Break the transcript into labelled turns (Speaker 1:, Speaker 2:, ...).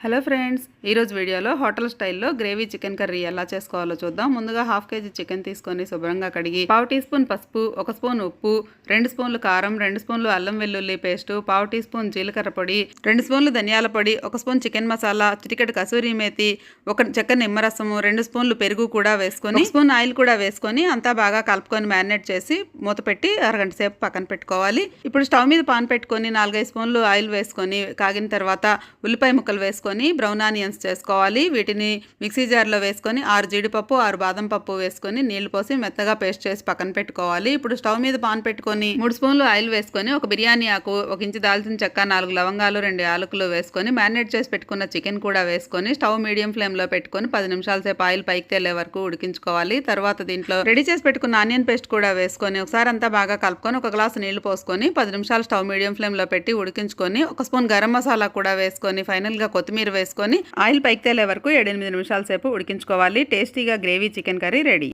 Speaker 1: Hello friends, ఈరోజు వీడియోలో hotel స్టైల్లో గ్రేవీ చికెన్ కర్రీ ఎలా చేసుకోవాలో చూద్దాం. ముందుగా హాఫ్ కేజీ చికెన్ తీసుకొని శుభ్రంగా కడిగి 1/2 టీ స్పూన్ పసుపు, 1 స్పూన్ ఉప్పు, 2 స్పూన్లు కారం, 2 స్పూన్లు అల్లం వెల్లుల్లి పేస్టు, 1/2 టీ స్పూన్ జీలకర్ర పొడి, 2 స్పూన్లు ధనియాల పొడి, 1 స్పూన్ చికెన్ మసాలా, చిటికెడు కసూరి మేతి, 1 చెక్క నిమ్మరసము, 2 స్పూన్లు పెరుగు కూడా వేసుకొని 1 స్పూన్ ఆయిల్ కూడా వేసుకొని అంతా బాగా కలుపుకొని మ్యారినేట్ చేసి మూత పెట్టి అరగంట సేపు పక్కన పెట్టుకోవాలి. ఇప్పుడు స్టవ్ మీద పాన్ పెట్టుకొని 4-5 స్పూన్లు ఆయిల్ వేసుకొని కాగిన తర్వాత ఉల్లిపాయ ముక్కలు వేసుకొని బ్రౌన్ ఆనియన్స్ చేసుకోవాలి. వీటిని మిక్సీ జార్లో వేసుకొని 6 జీడిపప్పు, 6 బాదం పప్పు వేసుకొని నీళ్లు పోసి మెత్తగా పేస్ట్ చేసి పక్కన పెట్టుకోవాలి. ఇప్పుడు స్టవ్ మీద పాన్ పెట్టుకొని 3 స్పూన్లు ఆయిల్ వేసుకొని 1 బిర్యానీ ఆకు, 1 ఇంచు దాల్చిన చెక్క, 4 లవంగాలు, 2 యాలకులు వేసుకొని మ్యారినేట్ చేసి పెట్టుకున్న చికెన్ కూడా వేసుకొని స్టవ్ మీడియం ఫ్లేమ్లో పెట్టుకొని 10 నిమిషాల సేపు ఆయిల్ పైకి తేలే వరకు ఉడికించుకోవాలి. తర్వాత దీంట్లో రెడీ చేసి పెట్టుకున్న ఆనియన్ పేస్ట్ కూడా వేసుకొని ఒకసారి అంతా బాగా కలుపుకొని 1 గ్లాసు నీళ్లు పోసుకొని 10 నిమిషాలు స్టవ్ మీడియం ఫ్లేమ్లో పెట్టి ఉడికించుకొని 1 స్పూన్ గరం మసాలా కూడా వేసుకొని ఫైనల్గా కొత్తిమీర వేసుకొని ఆయిల్ పైకి తేలే వరకు 7-8 నిమిషాల సేపు ఉడికించుకోవాలి. టేస్టీగా గ్రేవీ చికెన్ కర్రీ రెడీ.